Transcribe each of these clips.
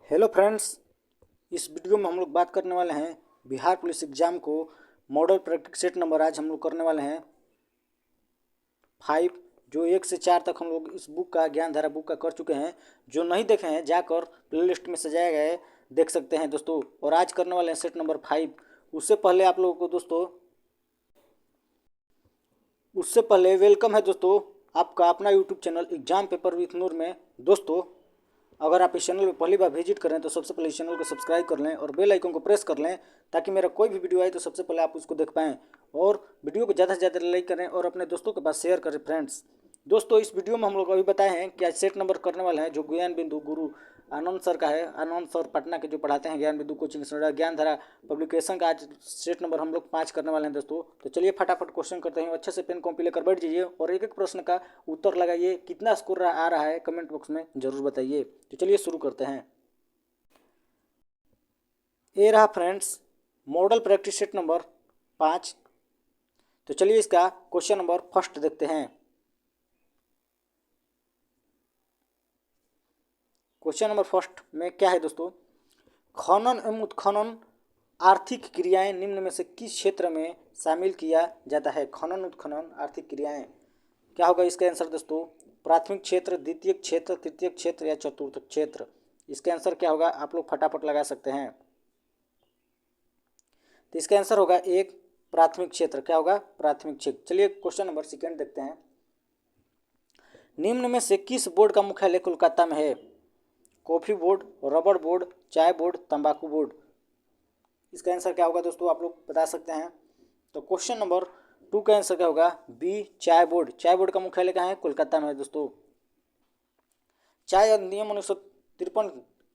Hello friends, इस video में हम लोग बात करने वाले हैं बिहार पुलिस एग्ज़ाम को मॉडल प्रैक्टिस सेट नंबर। आज हम लोग करने वाले हैं 5, जो 1 से 4 तक हम लोग इस बुक का ज्ञानधारा बुक का कर चुके हैं। जो नहीं देखे हैं जाकर प्लेलिस्ट में सजाया गया है, देख सकते हैं दोस्तों। और आज करने वाले हैं सेट नंबर 5। उससे पहले आप लोगों को दोस्तों वेलकम है दोस्तों आपका अपना YouTube channel exam paper with Noor में। दोस्तों, अगर आप इस चैनल में पहली बार विजिट करें तो सबसे पहले इस चैनल को सब्सक्राइब कर लें और बेल आइकन को प्रेस कर लें, ताकि मेरा कोई भी वीडियो आए तो सबसे पहले आप उसको देख पाएँ। और वीडियो को ज़्यादा से ज़्यादा लाइक करें और अपने दोस्तों के पास शेयर करें फ्रेंड्स। दोस्तों, इस वीडियो में हम लोग अभी बताए हैं कि आज सेट नंबर करने वाले हैं, जो ज्ञान बिंदु गुरु आनंद सर का है। आनंद सर पटना के जो पढ़ाते हैं ज्ञान बिंदु कोचिंग सेंटर ज्ञानधारा पब्लिकेशन का आज सेट नंबर हम लोग 5 करने वाले हैं दोस्तों। तो चलिए फटाफट क्वेश्चन करते हैं। अच्छे से पेन कॉपी लेकर बैठ जाइए और एक एक प्रश्न का उत्तर लगाइए। कितना स्कोर आ रहा है कमेंट बॉक्स में जरूर बताइए। तो चलिए शुरू करते हैं। ये रहा friends model practice set number 5। तो चलिए इसका क्वेश्चन नंबर फर्स्ट देखते हैं। क्वेश्चन नंबर फर्स्ट में क्या है दोस्तों? खनन एवं उत्खनन आर्थिक क्रियाएं निम्न में से किस क्षेत्र में शामिल किया जाता है? खनन उत्खनन आर्थिक क्रियाएं क्या होगा इसका आंसर दोस्तों? प्राथमिक क्षेत्र, द्वितीय क्षेत्र, तृतीय क्षेत्र या चतुर्थ क्षेत्र? इसका आंसर क्या होगा आप लोग फटाफट लगा सकते हैं। तो इसका आंसर होगा एक, प्राथमिक क्षेत्र। क्या होगा? प्राथमिक क्षेत्र। चलिए क्वेश्चन नंबर सेकेंड देखते हैं। निम्न में से किस बोर्ड का मुख्यालय कोलकाता में है? कॉफी बोर्ड, रबर बोर्ड, चाय बोर्ड, तंबाकू बोर्ड? इसका आंसर क्या होगा दोस्तों आप लोग बता सकते हैं। तो क्वेश्चन नंबर 2 का आंसर क्या होगा? बी, चाय बोर्ड। चाय बोर्ड का मुख्यालय कहाँ है? कोलकाता में है दोस्तों। चाय अधिनियम 1953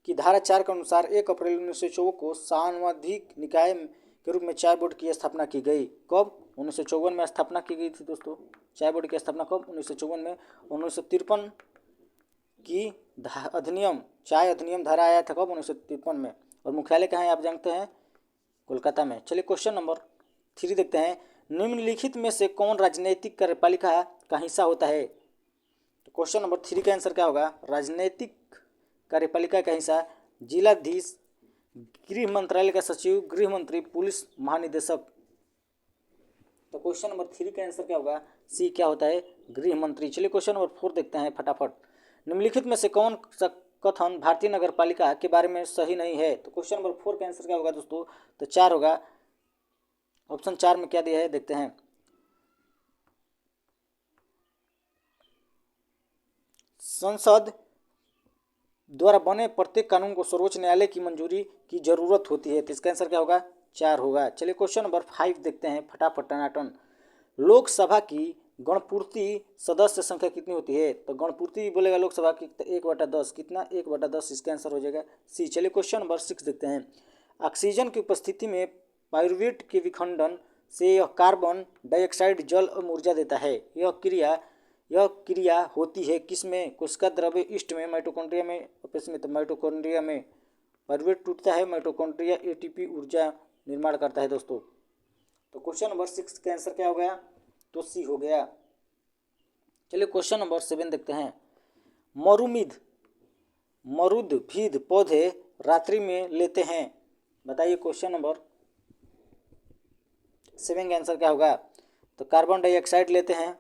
की धारा 4 के अनुसार 1 अप्रैल 1954 को सांविधिक निकाय के रूप में चाय बोर्ड की स्थापना की गई। कब? 1954 में स्थापना की गई थी दोस्तों। चाय बोर्ड की स्थापना कब? 1954 में। 1953 की अधिनियम, चाय अधिनियम धारा आया था कब? 1953 में। और मुख्यालय कहाँ है आप जानते हैं? कोलकाता में। चलिए क्वेश्चन नंबर 3 देखते हैं। निम्नलिखित में से कौन राजनीतिक कार्यपालिका का हिस्सा होता है? तो क्वेश्चन नंबर 3 का आंसर क्या होगा? राजनीतिक कार्यपालिका का हिस्सा जिलाधीश, गृह मंत्रालय का सचिव, गृह मंत्री, पुलिस महानिदेशक। तो क्वेश्चन नंबर 3 का आंसर क्या होगा? सी क्या होता है? गृह मंत्री। चलिए क्वेश्चन नंबर 4 देखते हैं फटाफट। निम्नलिखित में से कौन सा कथन भारतीय नगर पालिका के बारे में सही नहीं है? तो क्वेश्चन नंबर 4 का आंसर क्या होगा दोस्तों? तो 4 होगा। ऑप्शन 4 में क्या दिया है देखते हैं। संसद द्वारा बने प्रत्येक कानून को सर्वोच्च न्यायालय की मंजूरी की जरूरत होती है। तो इसका आंसर क्या होगा? 4 होगा। चलिए क्वेश्चन नंबर 5 देखते हैं फटाफट टनाटन। लोकसभा की गणपूर्ति सदस्य संख्या कितनी होती है? तो गणपूर्ति बोलेगा लोकसभा की 1/10। कितना? 1/10। इसका आंसर हो जाएगा सी। चलिए क्वेश्चन नंबर 6 देखते हैं। ऑक्सीजन की उपस्थिति में पाइरुवेट के विखंडन से यह कार्बन डाइऑक्साइड जल और ऊर्जा देता है। यह क्रिया होती है किसमें? कोशिका द्रव्य ईस्ट में, माइटोकॉन्ड्रिया में, आपस में। तो माइटोकॉन्ड्रिया में पाइरुवेट टूटता है, माइटोकॉन्ड्रिया एटीपी ऊर्जा निर्माण करता है दोस्तों। तो क्वेश्चन नंबर 6 का आंसर क्या हो गया? तो सी हो गया। चलिए क्वेश्चन नंबर 7 देखते हैं। मरुदभिद पौधे रात्रि में लेते हैं। बताइए क्वेश्चन नंबर 7 का आंसर क्या होगा? तो कार्बन डाइऑक्साइड लेते हैं।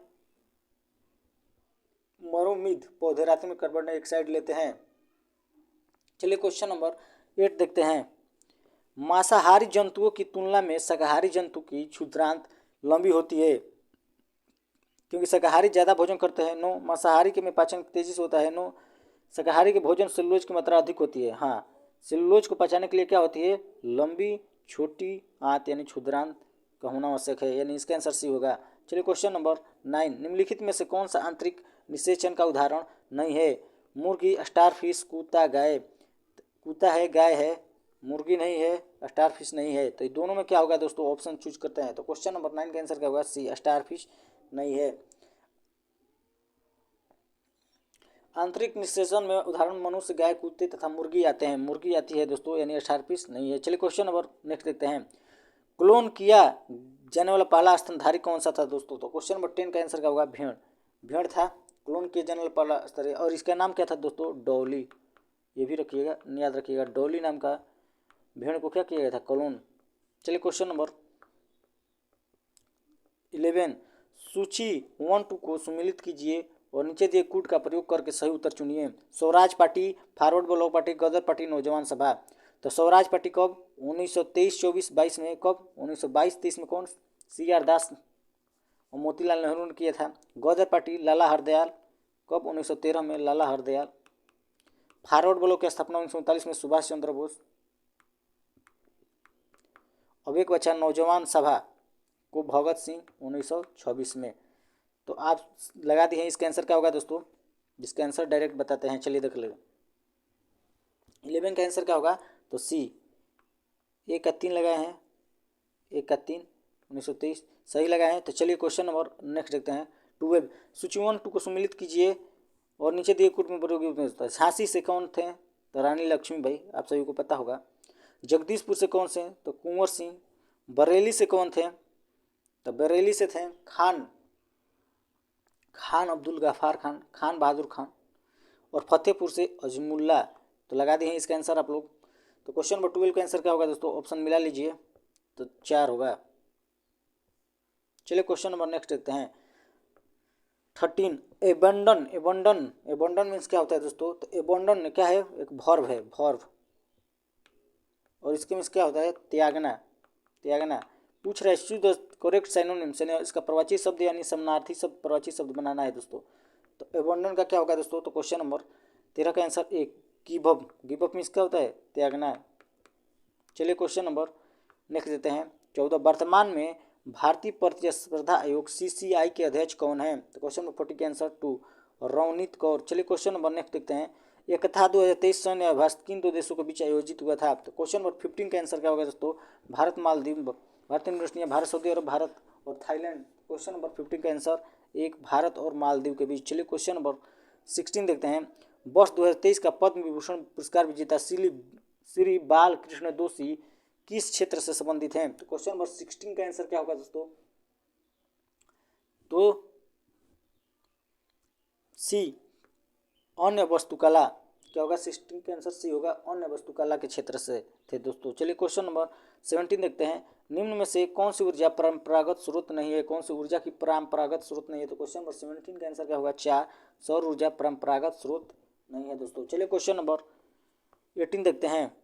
मरुमिद पौधे रात्रि में कार्बन डाइऑक्साइड लेते हैं। चलिए क्वेश्चन नंबर 8 देखते हैं। मांसाहारी जंतुओं की तुलना में शाकाहारी जंतु की क्षुद्रांत लंबी होती है, क्योंकि शाकाहारी ज़्यादा भोजन करते हैं। नो। मांसाहारी के में पाचन तेजी से होता है। नो। शाकाहारी के भोजन सेलुलोज की मात्रा अधिक होती है। हाँ, सेलुलोज को पचाने के लिए क्या होती है? लंबी छोटी आंत यानी क्षुद्रांत का होना आवश्यक है, यानी इसका आंसर सी होगा। चलिए क्वेश्चन नंबर 9। निम्नलिखित में से कौन सा आंतरिक निषेचन का उदाहरण नहीं है? मुर्गी, स्टारफिश, कुत्ता, गाय। कुत्ता है, गाय है, मुर्गी नहीं है, स्टारफिश नहीं है। तो दोनों में क्या होगा दोस्तों? ऑप्शन चूज करते हैं। तो क्वेश्चन नंबर 9 का आंसर क्या होगा? सी, स्टारफिश नहीं है। आंतरिक निषेचन में उदाहरण मनुष्य, गाय, कुत्ते तथा मुर्गी आते हैं। मुर्गी आती है दोस्तों, यानी स्टारफिश नहीं है। चलिए क्वेश्चन नंबर नेक्स्ट देखते हैं। क्लोन किया जाने वाला पहला स्तनधारी कौन सा था दोस्तों? तो क्वेश्चन नंबर 10 का आंसर क्या होगा? भेड़। भेड़ था क्लोन किया जाने वाला पहला स्तनधारी, और इसका नाम क्या था दोस्तों? डॉली। ये भी रखिएगा, याद रखिएगा। डॉली नाम का भेड़ को क्या किया गया था? कॉलोन। चलिए क्वेश्चन नंबर 11, सूची 1-2 को सुमेलित कीजिए और नीचे दिए कूट का प्रयोग करके सही उत्तर चुनिए। Swaraj party, forward bloc party, Ghadar party, Naujawan Sabha. तो स्वराज पार्टी कब? 1923-24-22 में। कब? 1922-23 में कौन? CR दास और मोतीलाल नेहरू ने किया था। गदर पार्टी लाला हरदयाल, कब? 1913 में, लाला हरदयाल। फॉरवर्ड ब्लॉक की स्थापना 1939 में, सुभाष चंद्र बोस। अब एक बचा नौजवान सभा को भगत सिंह, 1926 में। तो आप लगा दिए हैं, इसका आंसर क्या होगा दोस्तों? जिसका आंसर डायरेक्ट बताते हैं, चलिए देख लेंगे। 11 का आंसर क्या होगा? तो सी, 1 का 3 लगाए हैं, 1 का 3, 1923 सही लगाए हैं। तो चलिए क्वेश्चन नंबर नेक्स्ट देखते हैं। 12, सूची 1-2 को सुमिलित कीजिए और नीचे दिए कूट में प्रयोग होता है। झांसी से कौन थे? तो रानी लक्ष्मीबाई, आप सभी को पता होगा। जगदीशपुर से कौन से? तो कुंवर सिंह। बरेली से कौन थे? तो बरेली से थे खान अब्दुल गफ्फार खान, खान बहादुर खान। और फतेहपुर से अजमुल्ला। तो लगा दिए हैं इसका आंसर आप लोग। तो क्वेश्चन नंबर 12 का आंसर क्या होगा दोस्तों? ऑप्शन मिला लीजिए, तो 4 होगा। चलिए क्वेश्चन नंबर नेक्स्ट देखते हैं। 13, एबंडन मीन्स क्या होता है दोस्तों? तो एबंडन क्या है? एक वर्ब है, वर्ब। और इसके मीन्स क्या होता है? त्यागना। पूछ रहा है चूज द करेक्ट सिनोनिम, इसका प्रवाची शब्द यानी समानार्थी शब्द, प्रवाची शब्द बनाना है दोस्तों। तो एबंडन का क्या होगा दोस्तों? तो क्वेश्चन नंबर 13 का आंसर 1, गिव अप मीन्स क्या होता है? त्यागना। चलिए क्वेश्चन नंबर नेक्स्ट देते हैं। 14, वर्तमान में भारतीय प्रतिस्पर्धा आयोग CCI के अध्यक्ष कौन है? तो क्वेश्चन नंबर 40 का आंसर 2, रवनीत कौर। चलिए क्वेश्चन नंबर नेक्स्ट देखते हैं। यह कथा 2023 सैन्य अभ्यास किन 2 देशों के बीच आयोजित हुआ था? तो क्वेश्चन नंबर 15 का आंसर क्या होगा दोस्तों? भारत मालदीव, भारत इंडोनेशिया, भारत सऊदी अरब, भारत और थाईलैंड। क्वेश्चन नंबर 15 का आंसर 1, भारत और मालदीव के बीच। चलिए क्वेश्चन नंबर 16 देखते हैं। वर्ष 2023 का पद्म विभूषण पुरस्कार विजेता श्री बाल कृष्ण दोषी किस क्षेत्र से संबंधित हैं? तो क्वेश्चन नंबर 16 का आंसर क्या होगा दोस्तों? तो सी, अन्य वस्तुकला। क्या होगा? 16 का आंसर सी होगा, अन्य वस्तुकला के क्षेत्र से थे दोस्तों। चलिए क्वेश्चन नंबर 17 देखते हैं। निम्न में से कौन सी ऊर्जा परंपरागत स्रोत नहीं है? कौन सी ऊर्जा की परंपरागत स्रोत नहीं है? तो क्वेश्चन नंबर 17 का आंसर क्या होगा? 4, सौर ऊर्जा परंपरागत स्रोत नहीं है दोस्तों। चलिए क्वेश्चन नंबर 18 देखते हैं।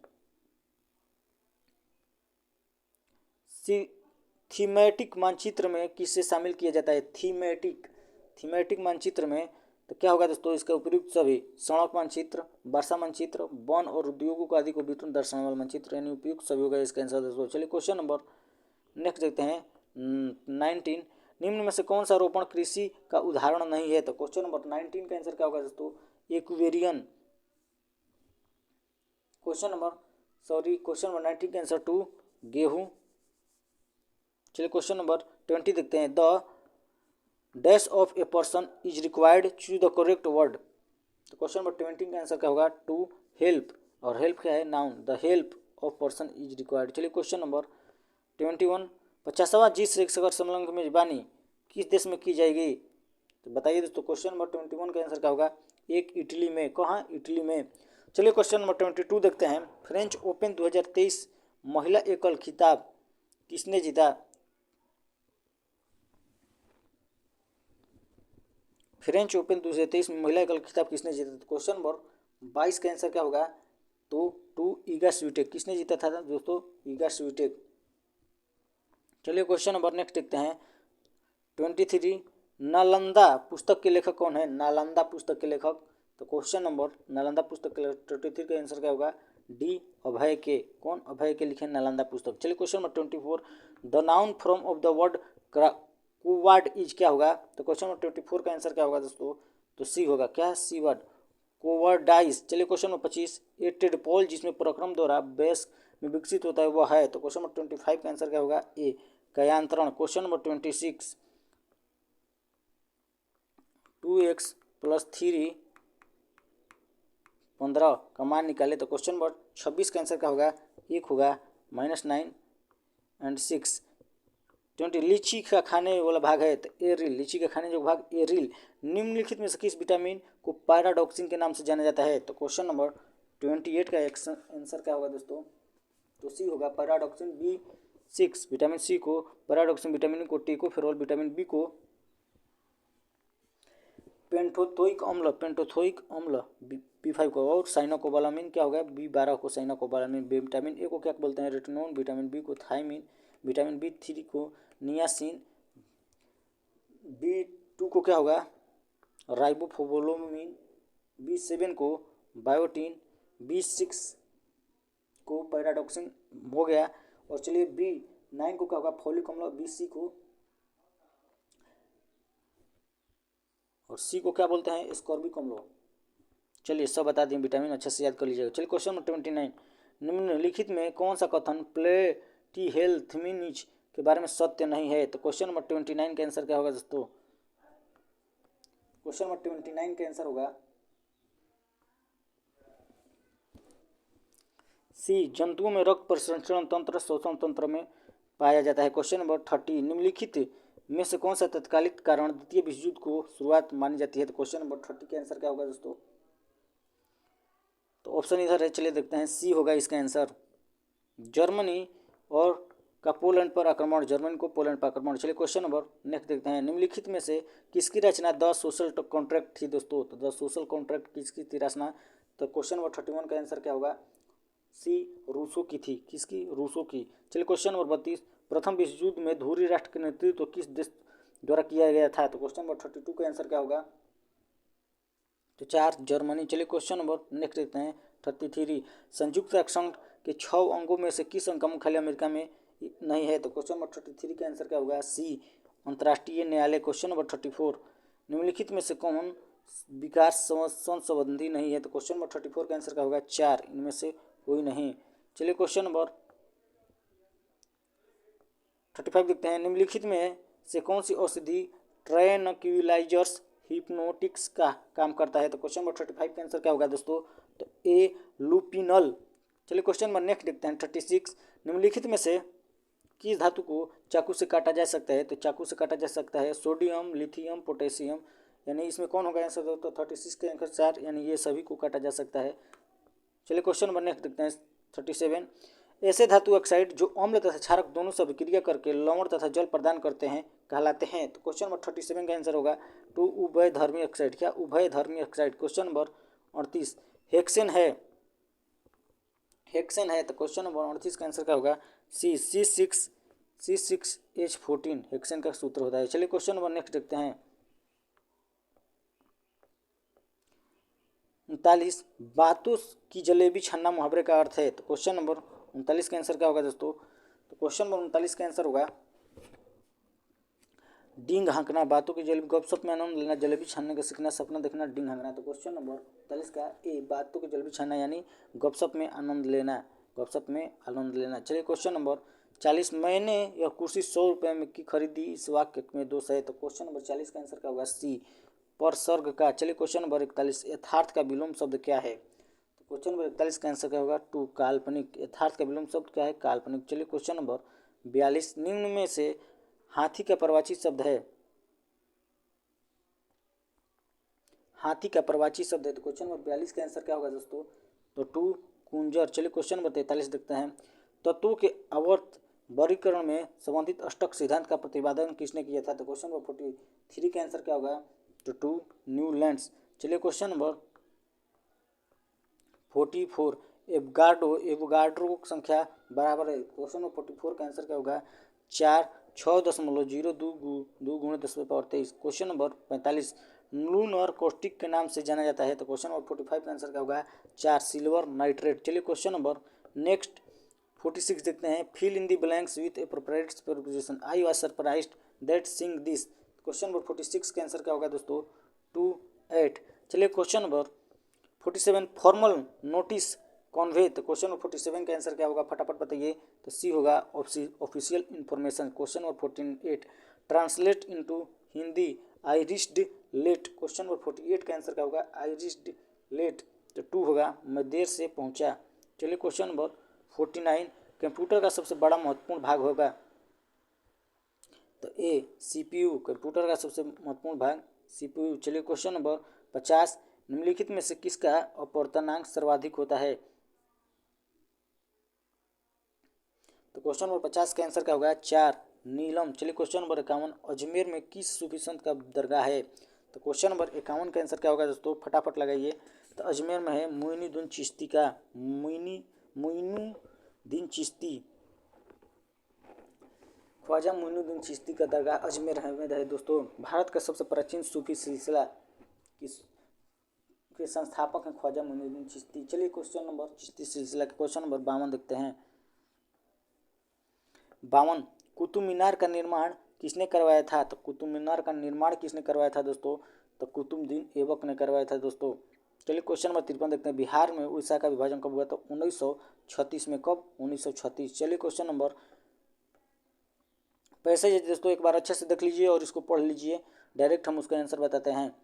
थीमेटिक मानचित्र में किसे शामिल किया जाता है? थीमेटिक मानचित्र में तो क्या होगा दोस्तों? इसका उपयुक्त सभी सड़क मानचित्र, वर्षा मानचित्र, वन और उद्योगों आदि को वितरण दर्शाने वाला मानचित्र, यानी उपयुक्त सभी होगा इसका आंसर दोस्तों। चलिए क्वेश्चन नंबर नेक्स्ट देखते हैं। 19, निम्न में से कौन सा रोपण कृषि का उदाहरण नहीं है? तो क्वेश्चन नंबर 19 का आंसर क्या होगा दोस्तों? एक्वेरियन। क्वेश्चन नंबर 19 का आंसर 2, गेहूं। चलिए क्वेश्चन नंबर 20 देखते हैं। The dash of a person is required, choose the correct word. तो क्वेश्चन नंबर 20 का आंसर क्या होगा? 2, हेल्प। और हेल्प क्या है? Noun. The help of person is required. चलिए क्वेश्चन नंबर 21, 50वां G6 शिखर सम्मेलन की मेजबानी किस देश में की जाएगी? तो बताइए दोस्तों। क्वेश्चन नंबर 21 का आंसर क्या होगा? 1, इटली में। कहाँ? इटली में। चलिए क्वेश्चन नंबर 22 देखते हैं। फ्रेंच ओपन 2023 महिला एकल खिताब किसने जीता? फ्रेंच ओपन 2023 में महिला एकल खिताब किसने जीता? तो क्वेश्चन नंबर 22 का आंसर क्या होगा? तो 2, ईगा स्वीटेक। किसने जीता था दोस्तों? ईगा स्वीटेक। चलिए क्वेश्चन नंबर नेक्स्ट देखते हैं। 23, नालंदा पुस्तक के लेखक कौन है? नालंदा पुस्तक के लेखक। तो क्वेश्चन नंबर नालंदा पुस्तक के 23 का आंसर क्या होगा? डी, अभय के। कौन? अभय के लिखे नालंदा पुस्तक। चलिए question number 24, the noun form of the word coward is क्या होगा? तो क्वेश्चन नंबर 24 का आंसर क्या होगा दोस्तों? तो सी होगा। क्या? सी वर्ड, कोवर्डाइज। चलिए क्वेश्चन नंबर 25, ए टेडपोल जिसमें पराक्रम द्वारा बेस में विकसित होता है वह है? तो क्वेश्चन नंबर 25 का आंसर क्या होगा? ए, कयांतरण। क्वेश्चन नंबर 26, 2x + 3 15 का मान निकाले। तो क्वेश्चन नंबर 26 का आंसर क्या होगा? 1 होगा, -9 और 6। 20, लीची का खाने वाला भाग है तो एरिल। लीची का खाने जो भाग एरिल। निम्नलिखित में से किस विटामिन को पैराडॉक्सिन के नाम से जाना जाता है? तो क्वेश्चन नंबर 28 का आंसर क्या होगा दोस्तों? तो सी होगा। पैराडॉक्सिन B6 विटामिन सी को, पैराडॉक्सिन विटामिन को, टेकोफेरॉल विटामिन बी को, पेंटोथोइक अम्ल B5 को, और साइनोकोबालामिन क्या होगा? B12 को साइनोकोबालामिन। विटामिन ए को क्या बोलते हैं? रेटिनोन। विटामिन बी को थायमिन। विटामिन B3 को नियासिन। B2 को क्या होगा? राइबोफ्लोविन। B7 को बायोटीन। B6 को पैराडॉक्सिन हो गया। और चलिए B9 को क्या होगा? फोलिक अम्ल। B को, और सी को क्या बोलते हैं? स्कॉर्बिक अम्ल। चलिए सब बता दें, विटामिन अच्छे से याद कर लीजिएगा। चलिए क्वेश्चन नंबर 29, निम्नलिखित में कौन सा कथन प्लेटिहेल्मिन्थ के बारे में सत्य नहीं है? तो क्वेश्चन नंबर 29 का आंसर क्या होगा दोस्तों? क्वेश्चन नंबर 29 का आंसर होगा सी, जंतुओं में रक्त परिसंचरण तंत्र शोषण तंत्र में पाया जाता है। क्वेश्चन नंबर 30, निम्नलिखित में से कौन सा तत्कालिक कारण द्वितीय विश्व युद्ध को शुरुआत मानी जाती है? तो क्वेश्चन नंबर 30 का आंसर क्या होगा दोस्तों? तो ऑप्शन इधर है, चलिए देखते हैं। सी होगा इसका आंसर। जर्मनी और का पोलैंड पर आक्रमण, जर्मनी को पोलैंड पर आक्रमण। चलिए क्वेश्चन नंबर नेक्स्ट देखते हैं। निम्नलिखित में से किसकी रचना द सोशल कॉन्ट्रैक्ट थी दोस्तों? तो द सोशल कॉन्ट्रैक्ट किसकी थी रचना? तो क्वेश्चन नंबर 31 का आंसर क्या होगा? सी, रूसो की थी। किसकी? रूसो की। चलिए क्वेश्चन नंबर 32, प्रथम विश्व युद्ध में धुरी राष्ट्र का नेतृत्व किस देश द्वारा किया गया था? तो क्वेश्चन नंबर 32 का आंसर क्या होगा? तो 4, जर्मनी। चलिए क्वेश्चन नंबर नेक्स्ट देखते हैं 33, संयुक्त राष्ट्र संघ के 6 अंगों में से किस अंग का मुख्यालय अमेरिका में नहीं है? तो क्वेश्चन नंबर 33 का आंसर क्या होगा? सी, अंतर्राष्ट्रीय न्यायालय। क्वेश्चन नंबर 34, निम्नलिखित में से कौन विकास संबंधी नहीं है? तो क्वेश्चन नंबर 34 का आंसर क्या होगा? 4, इनमें से कोई नहीं। चलिए क्वेश्चन नंबर 35 देखते हैं। निम्नलिखित में से कौन सी औषधि ट्रैनक्विलाइजर्स हिप्नोटिक्स का काम करता है? तो क्वेश्चन नंबर 35 का आंसर क्या होगा दोस्तों? तो ए, लुपिनल। चलिए क्वेश्चन नंबर नेक्स्ट देखते हैं 36, निम्नलिखित में से किस धातु को चाकू से काटा जा सकता है? तो चाकू से काटा जा सकता है सोडियम, लिथियम, पोटेशियम। यानी इसमें कौन होगा आंसर दोस्तों? 36 के आंसर 4, यानी ये सभी को काटा जा सकता है। चलिए क्वेश्चन नंबर नेक्स्ट देखते हैं 37, ऐसे धातु ऑक्साइड जो अम्ल तथा क्षारक दोनों से अभिक्रिया करके लवण तथा जल प्रदान करते हैं कहलाते हैं? तो क्वेश्चन नंबर 37 का आंसर होगा 2, उभयधर्मी ऑक्साइड। क्या? उभयधर्मी ऑक्साइड। क्वेश्चन नंबर 38, हेक्सेन है। तो क्वेश्चन नंबर 38 का आंसर क्या होगा? सी, C6H14 हेक्सेन का सूत्र होता है। चलिए क्वेश्चन नंबर नेक्स्ट देखते हैं 39, बातों की जलेबी छानना मुहावरे का अर्थ है? तो क्वेश्चन नंबर 39 का आंसर क्या होगा दोस्तों? तो क्वेश्चन नंबर 39 का आंसर होगा डींग हाँकना। बातों की जलेबी, गपशप में आनंद लेना, जलेबी छानने का सीखना, सपना देखना, डींग हाँकना। तो क्वेश्चन नंबर 39 का ए, बातों की जलेबी छानना यानी गपशप में आनंद लेना। चलिए क्वेश्चन नंबर 40, मैंने यह कुर्सी 100 रुपये में की खरीदी, इस वाक्य में दोष है? तो क्वेश्चन नंबर 40 का आंसर क्या होगा? सी, परसर्ग का। चलिए क्वेश्चन नंबर 41, यथार्थ का विलोम शब्द क्या है? तो क्वेश्चन नंबर 41 का आंसर क्या होगा? 2, काल्पनिक। यथार्थ का विलोम शब्द क्या है? काल्पनिक। चलिए क्वेश्चन नंबर 42, निम्न में से हाथी का प्रवाची शब्द है? हाथी का प्रवाची शब्द है। तो क्वेश्चन नंबर 42 का आंसर क्या होगा दोस्तों? तो 2, कुंजर। चलिए क्वेश्चन नंबर 43 देखते हैं। तत्वों के आवर्त वर्गीकरण में संबंधित अष्टक सिद्धांत का प्रतिपादन किसने किया था? तो क्वेश्चन नंबर 43 का आंसर क्या होगा? तो 2, न्यूलैंड्स। चलिए क्वेश्चन नंबर 44, एवोगाड्रो संख्या बराबर है? क्वेश्चन नंबर 44 का आंसर क्या होगा? 4, 6.02 गुणे 10⁻23। क्वेश्चन नंबर 45, नूर कॉस्टिक के नाम से जाना जाता है? तो क्वेश्चन नंबर 45 का आंसर क्या होगा? 4, सिल्वर नाइट्रेट। चलिए क्वेश्चन नंबर नेक्स्ट 46 देखते हैं। Fill in the blanks with appropriate proposition, I was surprised that sing this. Question number 46 का आंसर क्या होगा दोस्तों? 2, 8। चलिए question number 47, formal notice convey. तो क्वेश्चन नंबर 47 का आंसर क्या होगा? फटाफट बताइए। तो सी होगा, official information. Question number 48, translate into Hindi, I reached late. Question number 48 का आंसर क्या होगा? I reached late. तो 2 होगा, मैं देर से पहुंचा। चलिए क्वेश्चन नंबर 49, कंप्यूटर का सबसे बड़ा महत्वपूर्ण भाग होगा? तो ए, CPU। कंप्यूटर का सबसे महत्वपूर्ण भाग CPU। चलिए क्वेश्चन नंबर 50, निम्नलिखित में से किसका अपवर्तनांक सर्वाधिक होता है? तो क्वेश्चन नंबर 50 का आंसर क्या होगा? 4 नीलम। चलिए क्वेश्चन नंबर 51, अजमेर में किस सूफी संत का दरगाह है? तो क्वेश्चन नंबर 51 का आंसर क्या होगा दोस्तों? फटाफट लगाइए। तो अजमेर में है मोइनुद्दीन चिश्ती का, मोइनुद्दीन चिश्ती, ख्वाजा मोइनुद्दीन चिश्ती का दरगाह अजमेर में है दोस्तों। भारत का सबसे प्राचीन सूफी सिलसिला किस के संस्थापक हैं? ख्वाजा मोइनुद्दीन चिश्ती। चलिए क्वेश्चन नंबर चिश्ती सिलसिला के क्वेश्चन नंबर 52 देखते हैं। 52, कुतुब मीनार का निर्माण किसने करवाया था? तो कुतुब मीनार का निर्माण किसने करवाया था दोस्तों? तो कुतुबुद्दीन ऐबक ने करवाया था दोस्तों। चलिए क्वेश्चन नंबर 53 देखते हैं। बिहार में उड़ीसा का विभाजन कब हुआ? तो 1936 में। कब? 1936। चलिए क्वेश्चन नंबर पैसेज दोस्तों एक बार अच्छे से देख लीजिए और इसको पढ़ लीजिए, डायरेक्ट हम उसका आंसर बताते हैं।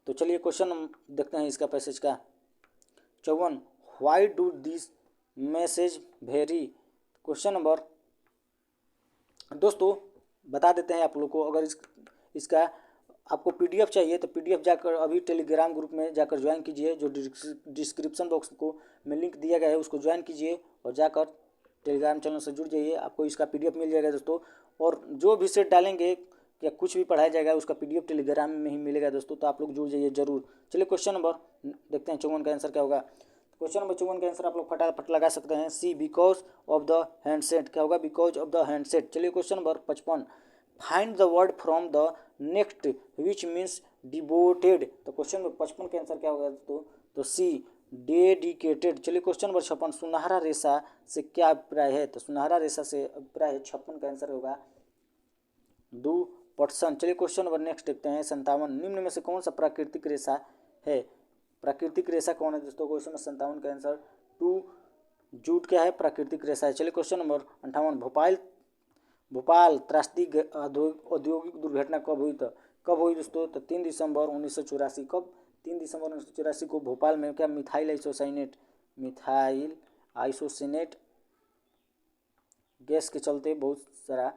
तो चलिए क्वेश्चन देखते हैं इसका पैसेज का। 54, why do this message very? Question number दोस्तों बता देते हैं आप लोग को। अगर इसका आपको पीडीएफ चाहिए तो पीडीएफ जाकर अभी टेलीग्राम ग्रुप में जाकर ज्वाइन कीजिए, जो डिस्क्रिप्शन बॉक्स को में लिंक दिया गया है उसको ज्वाइन कीजिए और जाकर टेलीग्राम चैनल से जुड़ जाइए, आपको इसका पीडीएफ मिल जाएगा दोस्तों। और जो भी सेट डालेंगे या कुछ भी पढ़ाया जाएगा उसका पीडीएफ टेलीग्राम में ही मिलेगा दोस्तों, तो आप लोग जुड़ जाइए जरूर। चलिए क्वेश्चन नंबर देखते हैं 54 का आंसर क्या होगा। क्वेश्चन नंबर 54 का आंसर आप लोग फटाफट लगा सकते हैं। C because of the handset. क्या होगा? Because of the handset. चलिए question number 55, find the word from the next which means devoted. तो क्वेश्चन नंबर 55 का आंसर क्या होगा दोस्तों? तो सी डेडिकेटेड। चलिए क्वेश्चन नंबर 56, सुनहरा रेशा से क्या अभिप्राय है? तो सुनहरा रेशा से अभिप्राय है 56 का आंसर होगा दुपट्सन। चलिए क्वेश्चन नंबर नेक्स्ट देखते हैं 57, निम्न में से कौन सा प्राकृतिक रेशा है? प्राकृतिक रेशा कौन है दोस्तों? क्वेश्चन नंबर 57 का आंसर जूट क्या है? प्राकृतिक रेशा है। चलिए क्वेश्चन नंबर 58, भोपाल त्रासदी औद्योगिक दुर्घटना कब हुई? तो कब हुई दोस्तों? तो 3 दिसंबर 1984। कब? 3 दिसंबर 1984 को भोपाल में क्या मिथाइल आइसोसिनेट गैस के चलते बहुत सारा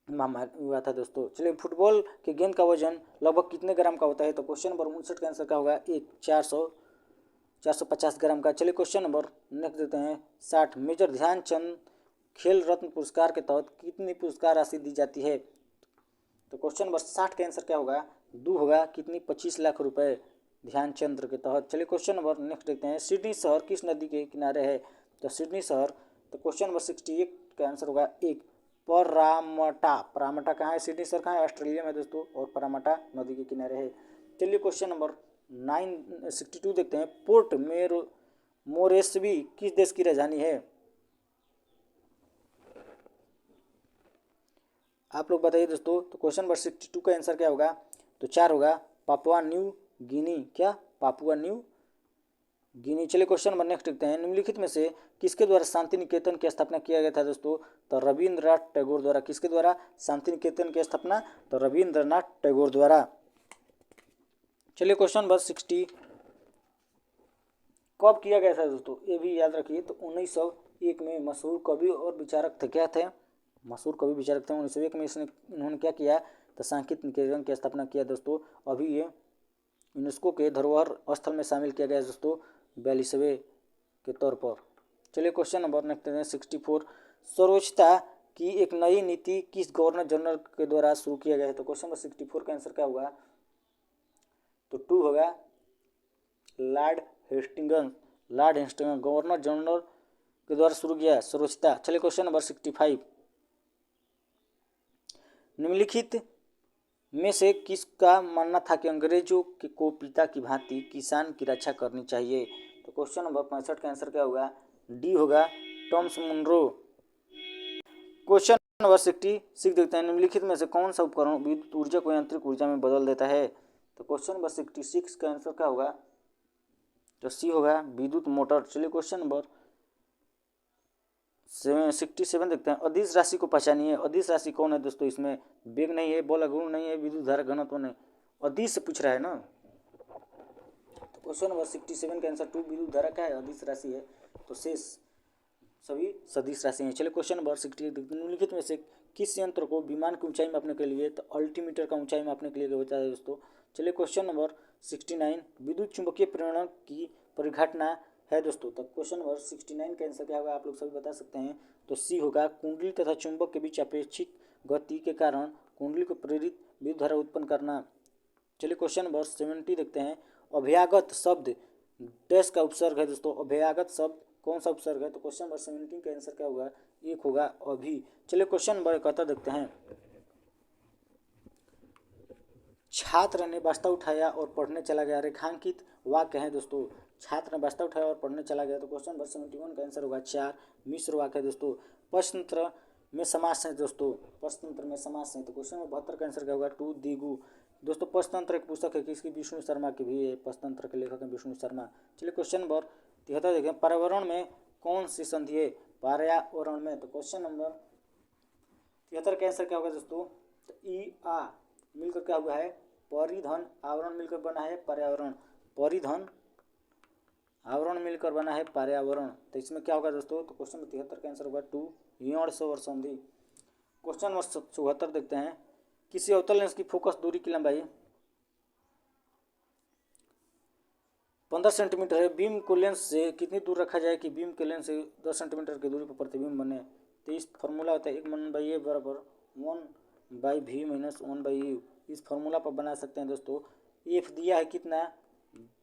महामारी हुआ था दोस्तों। चलिए फुटबॉल के गेंद का वजन लगभग कितने ग्राम का होता है? तो क्वेश्चन नंबर 59 का आंसर क्या होगा? 450 ग्राम का। चलिए क्वेश्चन नंबर नेक्स्ट देते हैं 60, मेजर ध्यानचंद खेल रत्न पुरस्कार के तहत कितनी पुरस्कार राशि दी जाती है? तो क्वेश्चन नंबर 60 का आंसर क्या होगा? 2 होगा। कितनी? 25 लाख रुपए ध्यानचंद के तहत। चलिए क्वेश्चन नंबर नेक्स्ट देखते हैं। सिडनी शहर किस नदी के किनारे है? तो सिडनी शहर, तो क्वेश्चन नंबर 68 का आंसर होगा 1 परामटा। परामटा कहाँ है? सिडनी शहर कहाँ है? ऑस्ट्रेलिया में दोस्तों, और परामटा नदी के किनारे है। चलिए क्वेश्चन नंबर 62 देखते हैं। पोर्ट मोरेस्बी किस देश की राजधानी है? आप लोग बताइए दोस्तों। तो क्वेश्चन नंबर 62 का आंसर क्या होगा? तो 4 होगा। Papua New Guinea. क्या? Papua New Guinea. चलिए क्वेश्चन नंबर नेक्स्ट देखते हैं। निम्नलिखित में से किसके द्वारा शांति निकेतन की स्थापना किया गया था दोस्तों? तो रविंद्रनाथ टैगोर द्वारा। किसके द्वारा शांति निकेतन की स्थापना? तो रविंद्रनाथ टैगोर द्वारा। चलिए क्वेश्चन नंबर 60 कब किया गया था दोस्तों? ये भी याद रखिए। तो 1901 में मशहूर कवि और विचारक थे। क्या थे? मशहूर कवि विचारक थे। 1901 में इन्होंने क्या किया? तो सांकेत निकेतन की स्थापना किया दोस्तों। अभी ये यूनेस्को के धरोहर स्थल में शामिल किया गया दोस्तों 42वें के तौर पर। चलिए क्वेश्चन नंबर नेक्स्ट 64, सर्वोच्चता की एक नई नीति किस गवर्नर जनरल के द्वारा शुरू किया गया है? तो क्वेश्चन नंबर 64 का आंसर क्या होगा? तो 2 होगा। लॉर्ड हेस्टिंग्स गवर्नर जनरल के द्वारा शुरू किया सर्वोच्चता। चलिए क्वेश्चन नंबर 65, निम्नलिखित में से किसका मानना था कि अंग्रेजों को पिता की भांति किसान की रक्षा करनी चाहिए? तो क्वेश्चन नंबर 65 का आंसर क्या होगा? डी होगा। Thomas Munro. क्वेश्चन नंबर 66 देखते हैं। निम्नलिखित में से कौन सा उपकरण विद्युत ऊर्जा को यांत्रिक ऊर्जा में बदल देता है? तो क्वेश्चन नंबर 66 का आंसर क्या होगा? तो सी होगा विद्युत मोटर। चलिए क्वेश्चन नंबर 67 देखते हैं। अदिश राशि को पहचानिए। अदिश राशि कौन है दोस्तों? इसमें वेग नहीं है, बल गुण नहीं है, विद्युत धारा घनत्व नहीं, अदिश से पूछ रहा है ना। तो क्वेश्चन नंबर 67 का आंसर 2 विद्युत धारा का है, अदिश राशि है। तो शेष सभी सदिश राशि हैं। चलिए क्वेश्चन नंबर 68 देखते हैं। निम्नलिखित में से किस यंत्र को विमान की ऊंचाई मापने के लिए? तो अल्टीमीटर का ऊंचाई मापने के लिए होता है दोस्तों। चलिए क्वेश्चन नंबर 69 विद्युत चुंबकीय प्रेरण की परिघटना है दोस्तों। तो क्वेश्चन नंबर 69 का आंसर क्या होगा आप लोग सभी बता सकते हैं। तो सी होगा। कुंडली तथा चुंबक के बीच अपेक्षित गति के कारण कुंडली को प्रेरित विद्युत धारा उत्पन्न करना। चलिए क्वेश्चन नंबर 70 देखते हैं। अभ्यागत शब्द डैश का उपसर्ग है दोस्तों। अभ्यागत शब्द कौन सा उपसर्ग है। तो क्वेश्चन नंबर 17 का आंसर क्या होगा, एक होगा अभी। चलिए क्वेश्चन नंबर 71 देखते हैं। छात्र ने बस्ता उठाया और पढ़ने चला गया, रेखांकित वाक्य है दोस्तों। छात्र ने बस्ता उठाया और पढ़ने चला गया। तो क्वेश्चन नंबर 71 का आंसर होगा 4 मिश्र वाक्य है दोस्तों। प्रश्नतंत्र में समास है दोस्तों। प्रश्नतंत्र में समास है। तो क्वेश्चन नंबर 72 का आंसर क्या होगा, टू दिगु। दोस्तों प्रश्नतंत्र एक पुस्तक है किसकी, विष्णु शर्मा की भी है। प्रश्नतंत्र के लेखक है विष्णु शर्मा। चलिए क्वेश्चन नंबर 73 देखें। पर्यावरण में कौन सी संधि है, पर्यावरण में। तो क्वेश्चन नंबर 73 का आंसर क्या होगा दोस्तों, तो ई आ मिलकर क्या हुआ है, परिधन। आवरण मिलकर बना है पर्यावरण। परिधन आवरण मिलकर बना है पर्यावरण। तो इसमें क्या होगा दोस्तों, तो क्वेश्चन नंबर 73 का आंसर होगा टू यौन और संधि। क्वेश्चन नंबर 74 देखते हैं। किसी अवतल लेंस की फोकस दूरी की लंबाई 15 सेंटीमीटर है। बीम को लेंस से कितनी दूर रखा जाए कि बीम के लेंस से 10 सेंटीमीटर की दूरी पर प्रतिबिंब बने। तो इस फॉर्मूला होता है 1/a बराबर 1/v माइनस 1/u। इस फॉर्मूला पर बना सकते हैं दोस्तों। एफ दिया है कितना,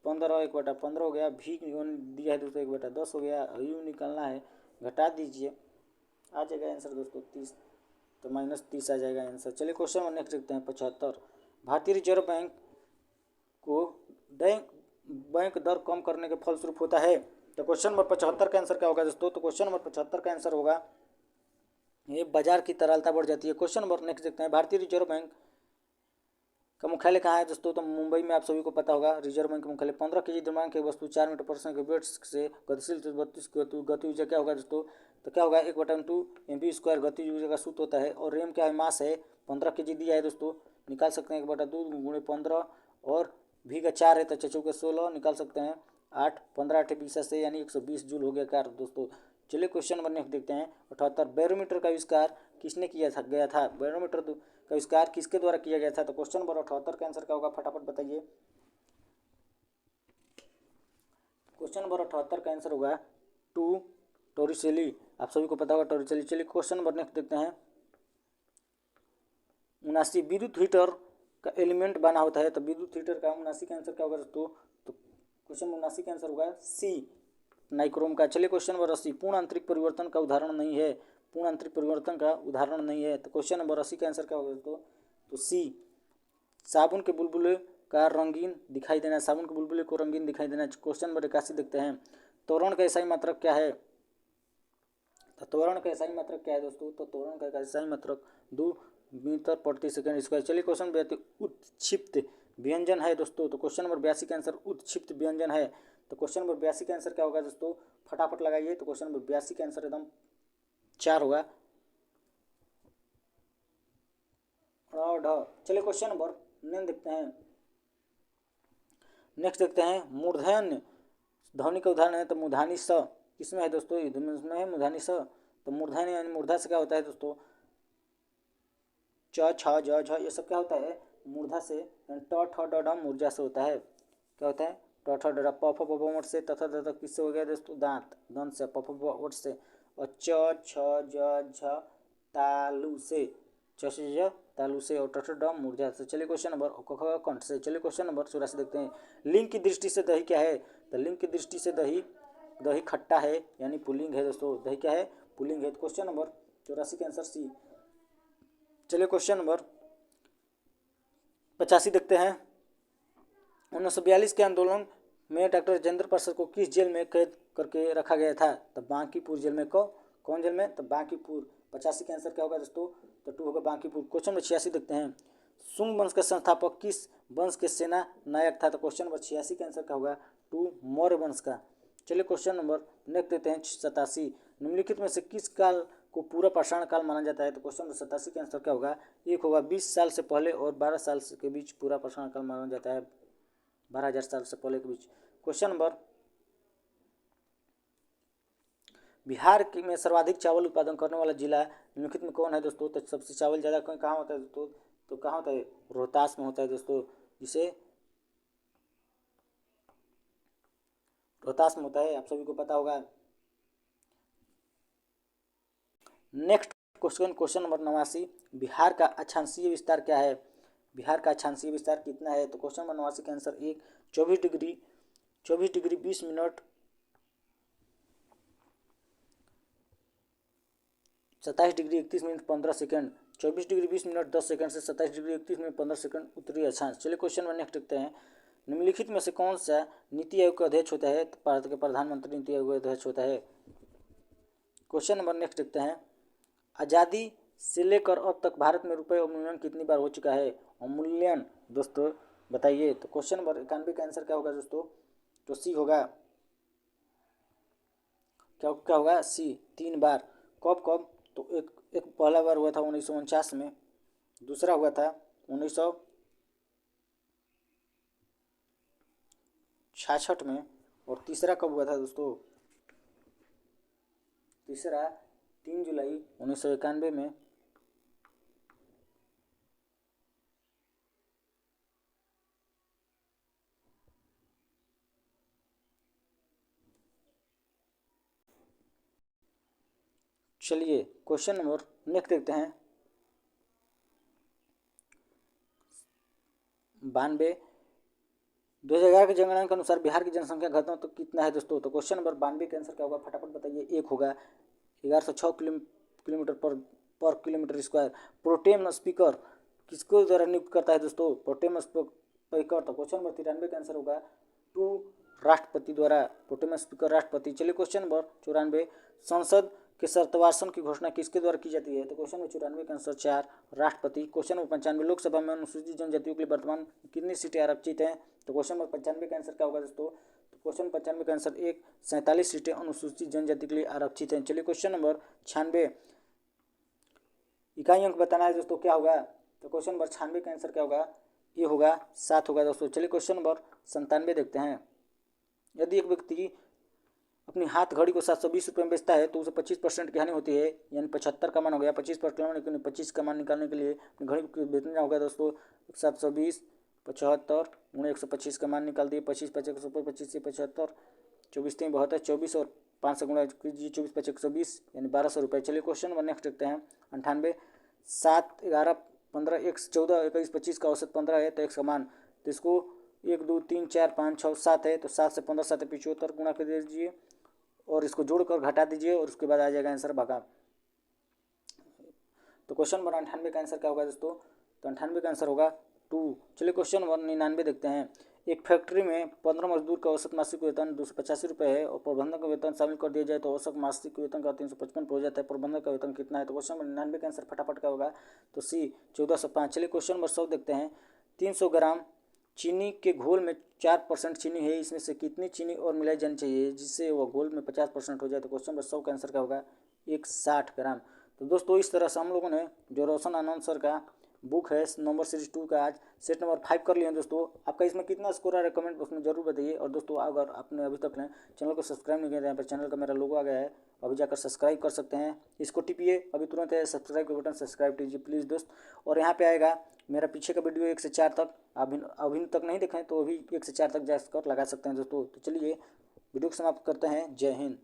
15, 1/15 हो गया। भी दिया है दोस्तों 1/10 हो गया। यू निकालना है, घटा दीजिए, आ जाएगा आंसर दोस्तों 30। तो -30 आ जाएगा आंसर। चलिए क्वेश्चन नंबर नेक्स्ट देखते हैं 75। भारतीय रिजर्व बैंक को बैंक दर कम करने के फलस्वरूप होता है। तो क्वेश्चन नंबर 75 का आंसर क्या होगा दोस्तों, तो क्वेश्चन नंबर 75 का आंसर होगा ये बाजार की तरलता बढ़ जाती है। क्वेश्चन नंबर नेक्स्ट देखते हैं। भारतीय रिजर्व बैंक का मुख्यालय कहाँ है दोस्तों, तो मुंबई में आप सभी को पता होगा रिजर्व बैंक का मुख्यालय। 15 kg द्रव्यमान की वस्तु 4 मीटर पर सेकंड के वेट से गतिशील 32 गति ऊर्जा क्या होगा दोस्तों, तो क्या होगा 1/2 mv² गति ऊर्जा का सूत्र होता है। और रेम क्या है, मास है 15 kg दिया है दोस्तों, निकाल सकते हैं 1/2 × 15 और भी का 4 है तो 4 × 16 निकाल सकते हैं 8, 15 8 20 से यानी 120 जूल हो गया कार दोस्तों। चलिए क्वेश्चन नंबर नेक्स्ट देखते हैं 78। बैरोमीटर का आविष्कार किसने किया गया था। बैरोमीटर का आविष्कार किसके द्वारा किया गया था। तो क्वेश्चन नंबर 78 का आंसर क्या होगा, फटाफट बताइए। क्वेश्चन नंबर 78 का आंसर होगा टू टोरिसेली। आप सभी को पता होगा टोरिसेली। चलिए क्वेश्चन नंबर नेक्स्ट देखते हैं 79। विद्युत हीटर का एलिमेंट बना होता है। तो विद्युत हीटर का 79 का आंसर क्या होगा दोस्तों, तो क्वेश्चन 79 का आंसर होगा सी नाइक्रोम का। चलिए क्वेश्चन नंबर 80। पूर्ण आंतरिक परिवर्तन का उदाहरण नहीं है। पूर्ण आंतरिक परिवर्तन का उदाहरण नहीं है। तो क्वेश्चन नंबर 80 का आंसर क्या होगा दोस्तों, तो सी साबुन के बुलबुले का रंगीन दिखाई देना। साबुन के बुलबुले को रंगीन दिखाई देना। क्वेश्चन नंबर 81 देखते हैं। त्वरण का एसआई मात्रक क्या है। तो त्वरण का एसआई मात्रक क्या है दोस्तों, तो त्वरण का एसआई मात्रक 2 मीटर प्रति सेकंड स्क्वायर। चलिए क्वेश्चन 82। उत्क्षिप्त व्यंजन है दोस्तों। तो क्वेश्चन नंबर 82 का आंसर उत्क्षिप्त व्यंजन है। तो क्वेश्चन नंबर 82 का आंसर क्या होगा दोस्तों, फटाफट लगाइए। तो क्वेश्चन नंबर 82 का आंसर एकदम 4 होगा। चलिए क्वेश्चन नंबर 9 देखते हैं। नेक्स्ट देखते हैं मूर्धन्य ध्वनि का उदाहरण है। तो मूर्धानी स किसमें है दोस्तों, इसमें है मूर्धानी स। तो मूर्धन्य यानी मूर्धा से क्या होता है दोस्तों, च छ ज झ ये सब क्या होता है मूर्धा से। ट ठ ड ढ मूर्जा से होता है। क्या होता है ट ठ ड ढ। प फ ब भ मट से तथा तथा किससे हो गया दोस्तों, दांत दंत से। प फ ब वट से। और च छ ज झ तालु से, च से ज तालु से और ट ठ ड मूर्जा से। चलिए क्वेश्चन नंबर क कंठ से। चलिए क्वेश्चन नंबर 84 देखते हैं। लिंग की दृष्टि से दही क्या है। तो लिंग की दृष्टि से दही खट्टा है यानी पुल्लिंग है दोस्तों। दही क्या है, पुल्लिंग है। क्वेश्चन नंबर 84 का आंसर सी। चलिए क्वेश्चन नंबर 85 देखते हैं। 1942 के आंदोलन में डॉक्टर राजेंद्र प्रसाद को किस जेल में कैद करके रखा गया था। तो बांकीपुर जेल में। कौन जेल में, तो बांकीपुर। 85 का आंसर क्या होगा दोस्तों, तो 2 होगा बांकीपुर। क्वेश्चन नंबर 86 देखते हैं। शुंग वंश का संस्थापक किस वंश के सेना नायक था। तो क्वेश्चन नंबर 86 का आंसर क्या होगा, 2 मौर्य वंश का। चलिए क्वेश्चन नंबर नेक्स्ट देते हैं 87। निम्नलिखित में से किस काल को पूरा पाषाण काल माना जाता है। तो क्वेश्चन नंबर 87 का आंसर क्या होगा, एक होगा 20 साल से पहले और 12 साल के बीच पूरा पाषाण काल माना जाता है। 12,000 साल से पहले के बीच। क्वेश्चन नंबर बिहार में सर्वाधिक चावल उत्पादन करने वाला जिला निम्नलिखित में कौन है दोस्तों। तो सबसे चावल ज़्यादा कहाँ होता है दोस्तों, तो कहाँ होता है, रोहतास में होता है दोस्तों, जिसे रोहतास में होता है, आप सभी को पता होगा। नेक्स्ट क्वेश्चन नंबर 89, बिहार का अक्षांशीय विस्तार क्या है? बिहार का अक्षांशीय विस्तार कितना है? तो क्वेश्चन नंबर 89 का answer 1 24 degree 20 minute 27 degree 31 minute 15 second, 24 degree 20 minute 10 second से 27 डिग्री 31 मिनट 15 सेकंड उत्तरी अक्षांश। चलिए क्वेश्चन नंबर नेक्स्ट देखते हैं। निम्नलिखित में से कौन सा नीति आयोग का अध्यक्ष होता है? तो भारत के प्रधानमंत्री नीति आयोग का अध्यक्ष होता है। क्वेश्चन नंबर नेक्स्ट देखते हैं। आज़ादी से लेकर अब तक भारत में रुपये अवमूल्यन कितनी बार हो चुका है? अवमूल्यन दोस्तों बताइए। तो क्वेश्चन नंबर 91 का आंसर क्या होगा दोस्तों? तो सी होगा। क्या होगा? सी 3 बार। कब कब? तो एक पहला बार हुआ था 1949 में, दूसरा हुआ था 1966 में, और तीसरा कब हुआ था दोस्तों? तीसरा 3 जुलाई 1991 में। चलिए क्वेश्चन नंबर नेक्स्ट देखते हैं। 92 2011 के जनगणना के अनुसार बिहार की जनसंख्या घनत्व तो कितना है दोस्तों? तो क्वेश्चन नंबर 92 के आंसर क्या होगा? फटाफट बताइए। 1 होगा। 1106 किलोमीटर पर किलोमीटर स्क्वायर। प्रोटेम स्पीकर किसको द्वारा नियुक्त करता है दोस्तों? Pro tem speaker. तो क्वेश्चन नंबर 93 का आंसर होगा 2 राष्ट्रपति द्वारा। प्रोटेम स्पीकर राष्ट्रपति। चलिए क्वेश्चन नंबर 94, संसद के शर्तवासन की घोषणा किसके द्वारा की जाती है? तो क्वेश्चन नंबर 94 का आंसर 4 राष्ट्रपति। क्वेश्चन नंबर 95, लोकसभा में अनुसूचित जनजातियों के लिए वर्तमान कितनी सीटें आरक्षित हैं? तो क्वेश्चन नंबर 95 का आंसर क्या होगा दोस्तों? तो क्वेश्चन 95 का आंसर 1 47 सीटें अनुसूचित जनजाति के लिए आरक्षित हैं। चलिए क्वेश्चन नंबर 96, इकाई अंक बताना है दोस्तों, क्या होगा? तो क्वेश्चन नंबर 96 का आंसर क्या होगा? ये होगा 7 होगा दोस्तों। चलिए क्वेश्चन नंबर 97 देखते हैं। यदि एक व्यक्ति अपनी हाथ घड़ी को 720 रुपये में बेचता है तो उसे 25% की हानि होती है, यानी 75 का मान हो गया। 25% का मान निकालने के लिए अपनी घड़ी को बेचना होगा दोस्तों। 720 75 उन्हें 125 का मान निकाल दिए। 25 5 125 से 75 24 3 72 24 और 5 से गुणा कीजिए। 24 5 120 यानी 1200 रुपये। चलिए क्वेश्चन नंबर नेक्स्ट देखते हैं। 98 7 11 15 1 14 21 25 का औसत 15 है तो x का मान, तो इसको 1 2 3 4 5 6 7 है तो 7 से 15 7 75 गुणा कर दीजिए और इसको जोड़कर घटा दीजिए और उसके बाद आ जाएगा आंसर भागा। तो क्वेश्चन नंबर 98 का आंसर क्या होगा दोस्तों? तो 98 का आंसर होगा 2। चलिए क्वेश्चन नंबर 99 देखते हैं। एक फैक्ट्री में 15 मजदूर का औसत मासिक वेतन 285 रुपये है और प्रबंधक का वेतन शामिल कर दिया जाए तो औसत मासिक वेतन का 355 हो जाता है। प्रबंधक का वेतन कितना है? तो क्वेश्चन नंबर 99 का आंसर फटाफट क्या होगा? तो सी 1405। चलिए क्वेश्चन नंबर 100 देखते हैं। 300 ग्राम चीनी के घोल में 4% चीनी है, इसमें से कितनी चीनी और मिलाई जानी चाहिए जिससे वह घोल में 50% हो जाए? तो क्वेश्चन नंबर 100 का आंसर क्या होगा? 160 ग्राम। तो दोस्तों इस तरह से हम लोगों ने जो रोशन आनंद सर का बुक है नंबर सीरीज 2 का आज सेट नंबर 5 कर लिए हैं दोस्तों। आपका इसमें कितना स्कोर आ रहा है कमेंट बॉक्स में जरूर बताइए। और दोस्तों अगर आपने अभी तक चैनल को सब्सक्राइब नहीं किया, यहाँ पर चैनल का मेरा लोगो आ गया है, अभी जाकर सब्सक्राइब कर सकते हैं। इसको टिपिए अभी तुरंत है, सब्सक्राइब का बटन सब्सक्राइब कीजिए प्लीज़ दोस्त। और यहाँ पे आएगा मेरा पीछे का वीडियो 1 से 4 तक, अभी तक नहीं देखें तो अभी 1 से 4 तक जाकर लगा सकते हैं दोस्तों। तो चलिए वीडियो को समाप्त करते हैं। जय हिंद।